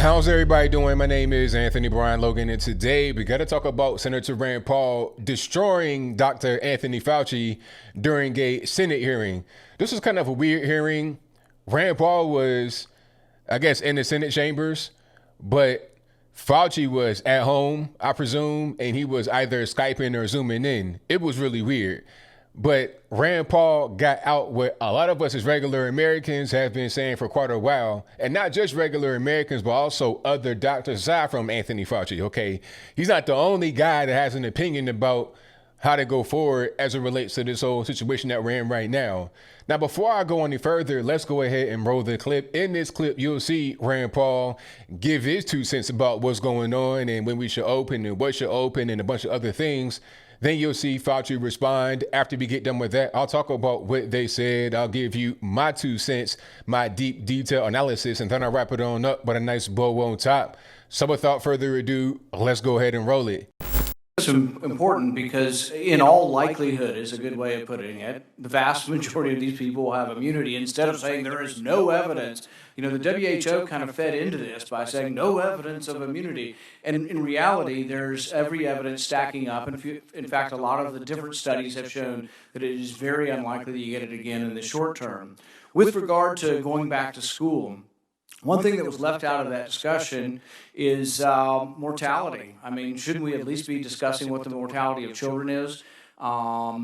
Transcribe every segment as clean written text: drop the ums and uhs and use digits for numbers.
How's everybody doing? My name is Anthony Brian Logan, and today we got to talk about Senator Rand Paul destroying Dr. Anthony Fauci during a Senate hearing. This was kind of a weird hearing. Rand Paul was, I guess, in the Senate chambers, but Fauci was at home, I presume, and he was either Skyping or Zooming in. It was really weird. But Rand Paul got out what a lot of us as regular Americans have been saying for quite a while. And not just regular Americans, but also other doctors aside from Anthony Fauci, okay? He's not the only guy that has an opinion about how to go forward as it relates to this whole situation that we're in right now. Now, before I go any further, let's go ahead and roll the clip. In this clip, you'll see Rand Paul give his 2 cents about what's going on and when we should open and what should open and a bunch of other things. Then you'll see Fauci respond. After we get done with that, I'll talk about what they said. I'll give you my 2 cents, my deep detail analysis, and then I'll wrap it on up with a nice bow on top. So without further ado, let's go ahead and roll it. It's important because in all likelihood is a good way of putting it. The vast majority of these people will have immunity. Instead of saying there is no evidence, the WHO kind of fed into this by saying no evidence of immunity. And in reality, there's every evidence stacking up. And in fact, a lot of the different studies have shown that it is very unlikely that you get it again in the short term. With regard to going back to school, one thing that was left out of that discussion is mortality. I mean, shouldn't we at least be discussing what the mortality of children is?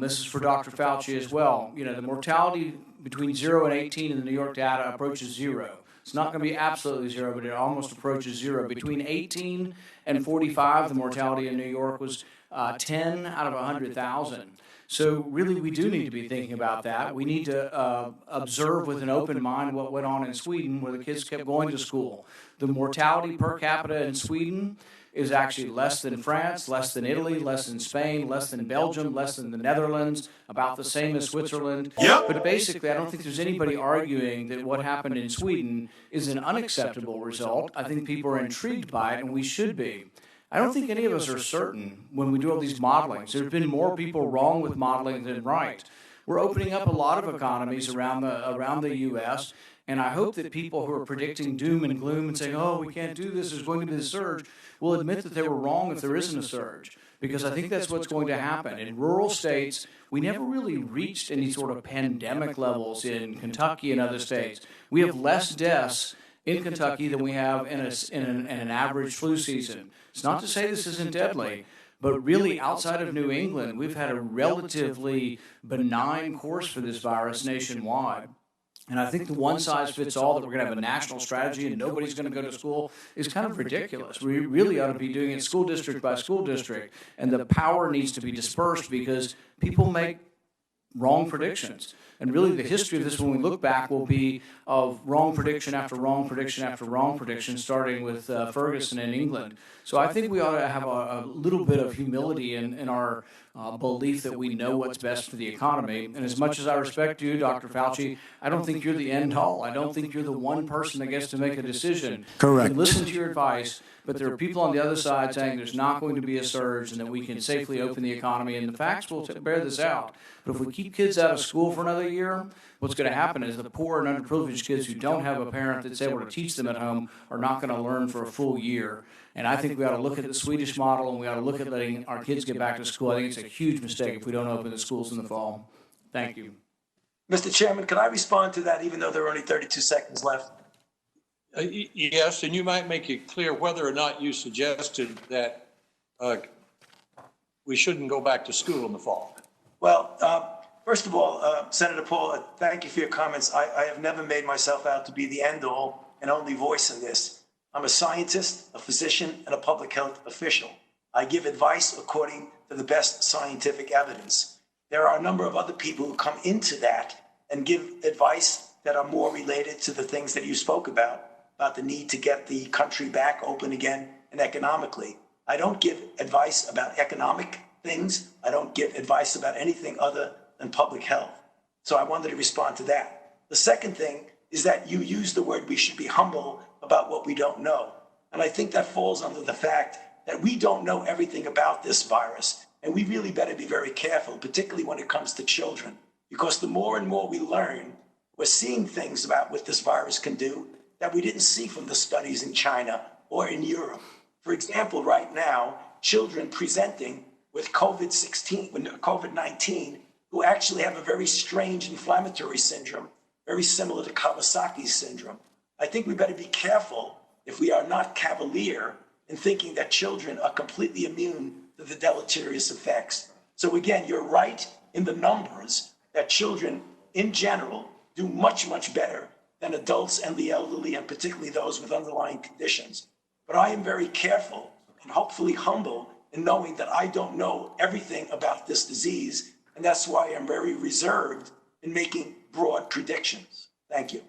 This is for Dr. Fauci as well. The mortality between 0 and 18 in the New York data approaches 0. It's not going to be absolutely 0, but it almost approaches 0. Between 18 and 45, the mortality in New York was 10 out of 100,000. So really, we do need to be thinking about that. We need to observe with an open mind what went on in Sweden, where the kids kept going to school. The mortality per capita in Sweden is actually less than France, less than Italy, less than Spain, less than Belgium, less than the Netherlands, about the same as Switzerland. Yep. But basically, I don't think there's anybody arguing that what happened in Sweden is an unacceptable result. I think people are intrigued by it, and we should be. I don't think any of us are certain when we do all these modelings. There have been more people wrong with modeling than right. We're opening up a lot of economies around the U.S., and I hope that people who are predicting doom and gloom and saying, oh, we can't do this, there's going to be a surge, will admit that they were wrong if there isn't a surge, because I think that's what's going to happen. In rural states, we never really reached any sort of pandemic levels in Kentucky and other states. We have less deaths in Kentucky than we have in an average flu season. It's not to say this isn't deadly, but really outside of New England, we've had a relatively benign course for this virus nationwide. And I think the one-size-fits-all that we're going to have a national strategy and nobody's going to go to school is kind of ridiculous. We really ought to be doing it school district by school district, and the power needs to be dispersed because people make wrong predictions. And really the history of this, when we look back, will be of wrong prediction after wrong prediction after wrong prediction, starting with Ferguson in England. So I think we ought to have a little bit of humility in our belief that we know what's best for the economy. And as much as I respect you, Dr. Fauci, I don't think you're the end all. I don't think you're the one person that gets to make a decision. Correct. You listen to your advice, but there are people on the other side saying there's not going to be a surge and that we can safely open the economy, and the facts will bear this out. But if we keep kids out of school for another year, what's going to happen is the poor and underprivileged kids who don't have a parent that's able to teach them at home are not going to learn for a full year. And I think we ought to look at the Swedish model, and we ought to look at letting our kids get back to school. I think it's a huge mistake if we don't open the schools in the fall. Thank you. Mr. Chairman, can I respond to that even though there are only 32 seconds left? Yes, and you might make it clear whether or not you suggested that we shouldn't go back to school in the fall. Well, first of all, Senator Paul, thank you for your comments. I have never made myself out to be the end-all and only voice in this. I'm a scientist, a physician, and a public health official. I give advice according to the best scientific evidence. There are a number of other people who come into that and give advice that are more related to the things that you spoke about the need to get the country back open again and economically. I don't give advice about economic things. I don't give advice about anything other than public health. So I wanted to respond to that. The second thing is that you use the word we should be humble about what we don't know. And I think that falls under the fact that we don't know everything about this virus. And we really better be very careful, particularly when it comes to children, because the more and more we learn, we're seeing things about what this virus can do. that we didn't see from the studies in China or in Europe. For example, right now, children presenting with COVID-19 who actually have a very strange inflammatory syndrome, very similar to Kawasaki's syndrome. I think we better be careful if we are not cavalier in thinking that children are completely immune to the deleterious effects. So again, you're right in the numbers that children in general do much, much better than adults and the elderly, and particularly those with underlying conditions. But I am very careful and hopefully humble in knowing that I don't know everything about this disease, and that's why I'm very reserved in making broad predictions. Thank you.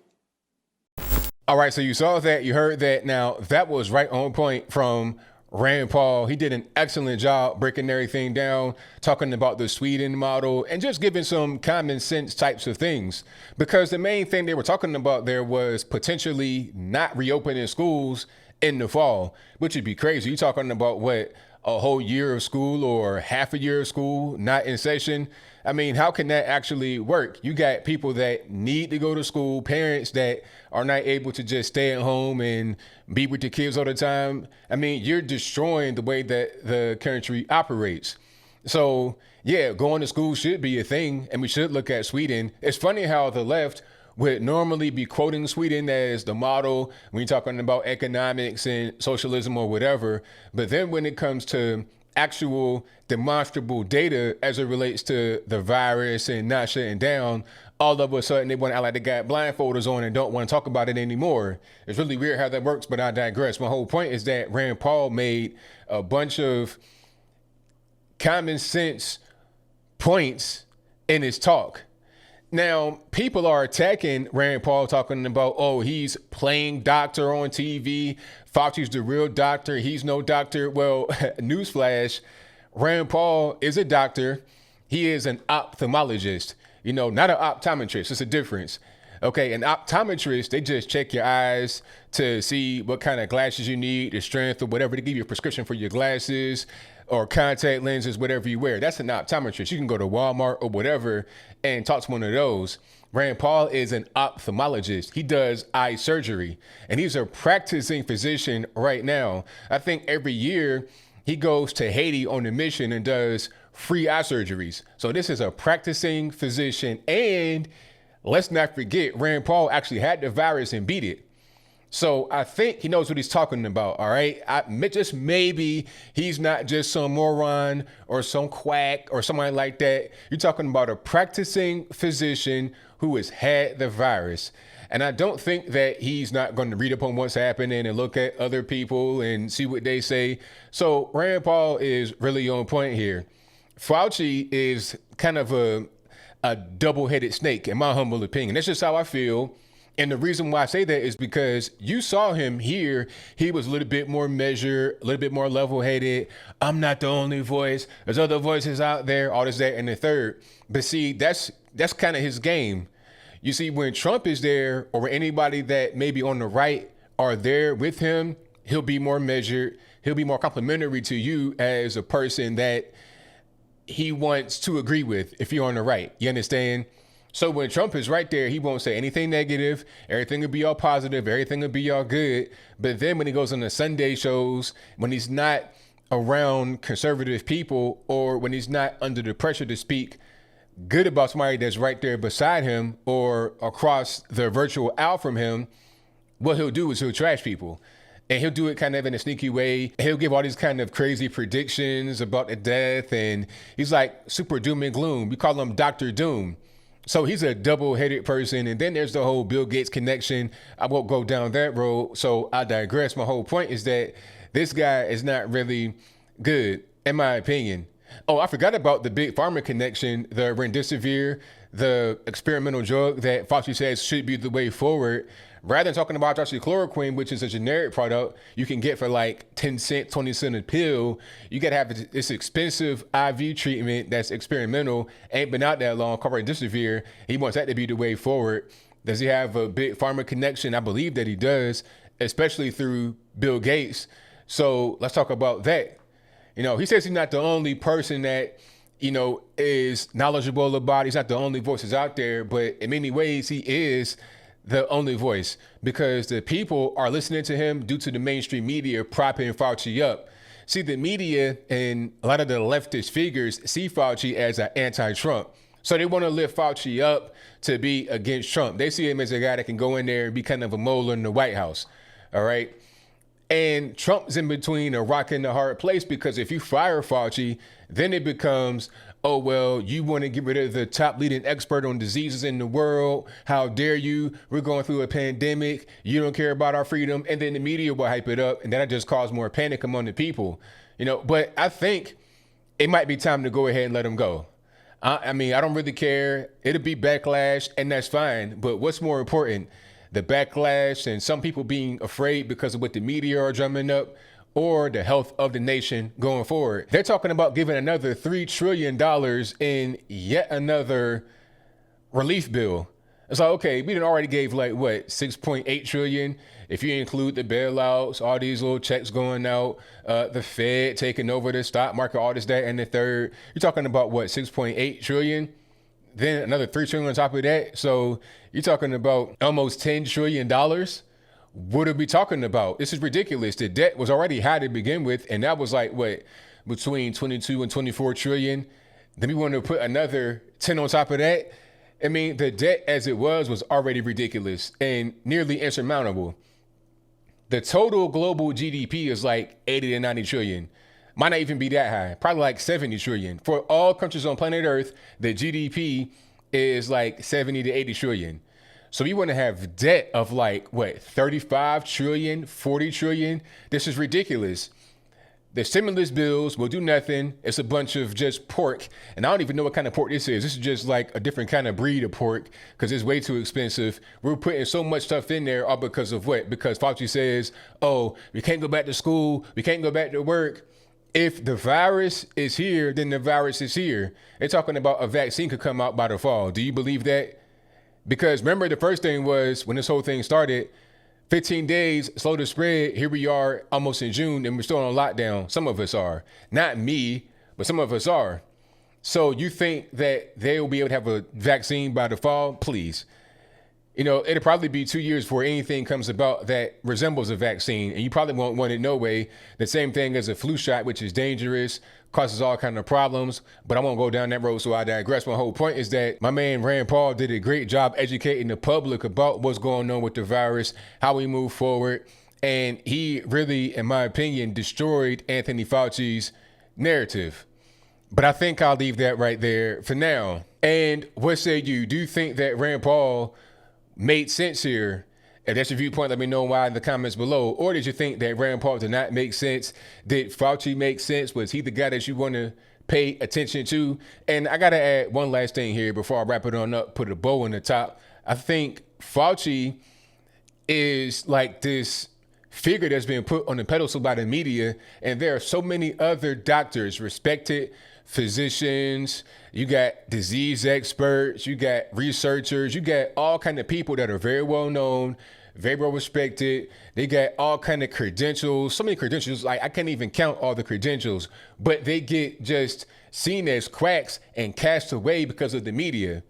All right, so you saw that, you heard that. Now, that was right on point from Rand Paul. He did an excellent job breaking everything down, talking about the Sweden model and just giving some common sense types of things. Because the main thing they were talking about there was potentially not reopening schools in the fall, which would be crazy. You're talking about what, a whole year of school or half a year of school not in session? I mean, how can that actually work? You got people that need to go to school, parents that are not able to just stay at home and be with the kids all the time. I mean, you're destroying the way that the country operates. So yeah, going to school should be a thing, and we should look at Sweden. It's funny how the left would normally be quoting Sweden as the model when you're talking about economics and socialism or whatever. But then when it comes to actual demonstrable data as it relates to the virus and not shutting down, all of a sudden they want to act like they got blindfolders on and don't want to talk about it anymore. It's really weird how that works, but I digress. My whole point is that Rand Paul made a bunch of common sense points in his talk. Now, people are attacking Rand Paul, talking about, oh, he's playing doctor on TV. Fauci's the real doctor. He's no doctor. Well, newsflash, Rand Paul is a doctor. He is an ophthalmologist, not an optometrist. It's a difference. Okay, an optometrist, they just check your eyes to see what kind of glasses you need, the strength or whatever. They give you a prescription for your glasses or contact lenses, whatever you wear. That's an optometrist. You can go to Walmart or whatever and talk to one of those. Rand Paul is an ophthalmologist. He does eye surgery, and he's a practicing physician right now. I think every year he goes to Haiti on a mission and does free eye surgeries. So this is a practicing physician. And let's not forget, Rand Paul actually had the virus and beat it. So I think he knows what he's talking about, all right? Just maybe he's not just some moron or some quack or somebody like that. You're talking about a practicing physician who has had the virus. And I don't think that he's not going to read up on what's happening and look at other people and see what they say. So Rand Paul is really on point here. Fauci is kind of a double-headed snake, in my humble opinion. That's just how I feel. And the reason why I say that is because you saw him here. He was a little bit more measured, a little bit more level-headed. I'm not the only voice. There's other voices out there, all this, that, and the third. But see, that's kind of his game. You see, when Trump is there, or when anybody that may be on the right are there with him, he'll be more measured. He'll be more complimentary to you as a person that he wants to agree with if you're on the right. You understand? So when Trump is right there, he won't say anything negative. Everything will be all positive. Everything will be all good. But then when he goes on the Sunday shows, when he's not around conservative people, or when he's not under the pressure to speak good about somebody that's right there beside him or across the virtual aisle from him, what he'll do is he'll trash people. And he'll do it kind of in a sneaky way. He'll give all these kind of crazy predictions about the death. And he's like super doom and gloom. We call him Dr. Doom. So he's a double-headed person. And then there's the whole Bill Gates connection. I won't go down that road. So I digress. My whole point is that this guy is not really good, in my opinion. Oh, I forgot about the big pharma connection, the remdesivir, the experimental drug that Fauci says should be the way forward. Rather than talking about hydroxychloroquine, which is a generic product you can get for like 10 cents, 20 cents a pill, you got to have this expensive IV treatment that's experimental, ain't been out that long, called remdesivir. He wants that to be the way forward. Does he have a big pharma connection? I believe that he does, especially through Bill Gates. So let's talk about that. He says he's not the only person that, is knowledgeable about it. He's not the only voices out there, but in many ways he is the only voice, because the people are listening to him due to the mainstream media propping Fauci up. See, the media and a lot of the leftist figures see Fauci as an anti-Trump. So they want to lift Fauci up to be against Trump. They see him as a guy that can go in there and be kind of a mole in the White House. All right. And Trump's in between a rock and a hard place, because if you fire Fauci, then it becomes, oh, well, you want to get rid of the top leading expert on diseases in the world. How dare you? We're going through a pandemic. You don't care about our freedom. And then the media will hype it up. And that'll just cause more panic among the people. But I think it might be time to go ahead and let him go. I mean, I don't really care. It'll be backlash, and that's fine. But what's more important? The backlash and some people being afraid because of what the media are drumming up, or the health of the nation going forward. They're talking about giving another $3 trillion in yet another relief bill. It's like, okay, we already gave 6.8 trillion. If you include the bailouts, all these little checks going out, the Fed taking over the stock market, all this, that, and the third, you're talking about 6.8 trillion. Then another $3 trillion on top of that. So you're talking about almost $10 trillion. What are we talking about? This is ridiculous. The debt was already high to begin with, and that was between 22 and 24 trillion. Then we want to put another 10 on top of that. I mean, the debt as it was already ridiculous and nearly insurmountable. The total global GDP is 80 to 90 trillion. Might not even be that high, probably 70 trillion. For all countries on planet Earth, the GDP is 70 to 80 trillion. So we want to have debt of 35 trillion, 40 trillion. This is ridiculous. The stimulus bills will do nothing. It's a bunch of just pork. And I don't even know what kind of pork this is. This is just a different kind of breed of pork, because it's way too expensive. We're putting so much stuff in there all because of what? Because Fauci says, oh, we can't go back to school. We can't go back to work. If the virus is here, then the virus is here. They're talking about a vaccine could come out by the fall. Do you believe that? Because remember, the first thing was when this whole thing started, 15 days, slow to spread. Here we are almost in June, and we're still on lockdown. Some of us are. Not me, but some of us are. So you think that they will be able to have a vaccine by the fall? Please. It'll probably be 2 years before anything comes about that resembles a vaccine, and you probably won't want it no way. The same thing as a flu shot, which is dangerous, causes all kinds of problems, but I won't go down that road, so I digress. My whole point is that my man Rand Paul did a great job educating the public about what's going on with the virus, how we move forward, and he really, in my opinion, destroyed Anthony Fauci's narrative. But I think I'll leave that right there for now. And what say you? Do you think that Rand Paul made sense here? If that's your viewpoint, let me know why in the comments below. Or did you think that Rand Paul did not make sense? Did Fauci make sense? Was he the guy that you want to pay attention to? And I got to add one last thing here before I wrap it on up, put a bow on the top. I think Fauci is this figure that's been put on the pedestal by the media. And there are so many other doctors, respected physicians, you got disease experts, you got researchers, you got all kind of people that are very well known, very well respected. They got all kind of credentials, so many credentials, I can't even count all the credentials, but they get just seen as quacks and cast away because of the media.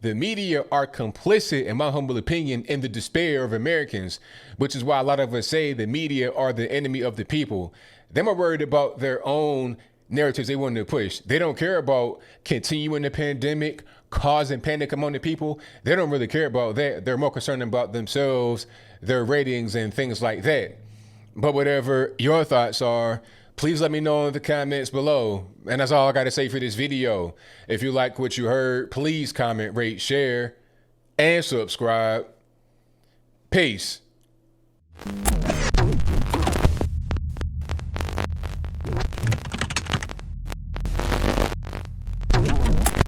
The media are complicit, in my humble opinion, in the despair of Americans, which is why a lot of us say the media are the enemy of the people. Them are worried about their own narratives they want to push. They don't care about continuing the pandemic, causing panic among the people. They don't really care about that. They're more concerned about themselves, their ratings, and things like that. But whatever your thoughts are, please let me know in the comments below. And that's all I got to say for this video. If you like what you heard, please comment, rate, share, and subscribe. Peace.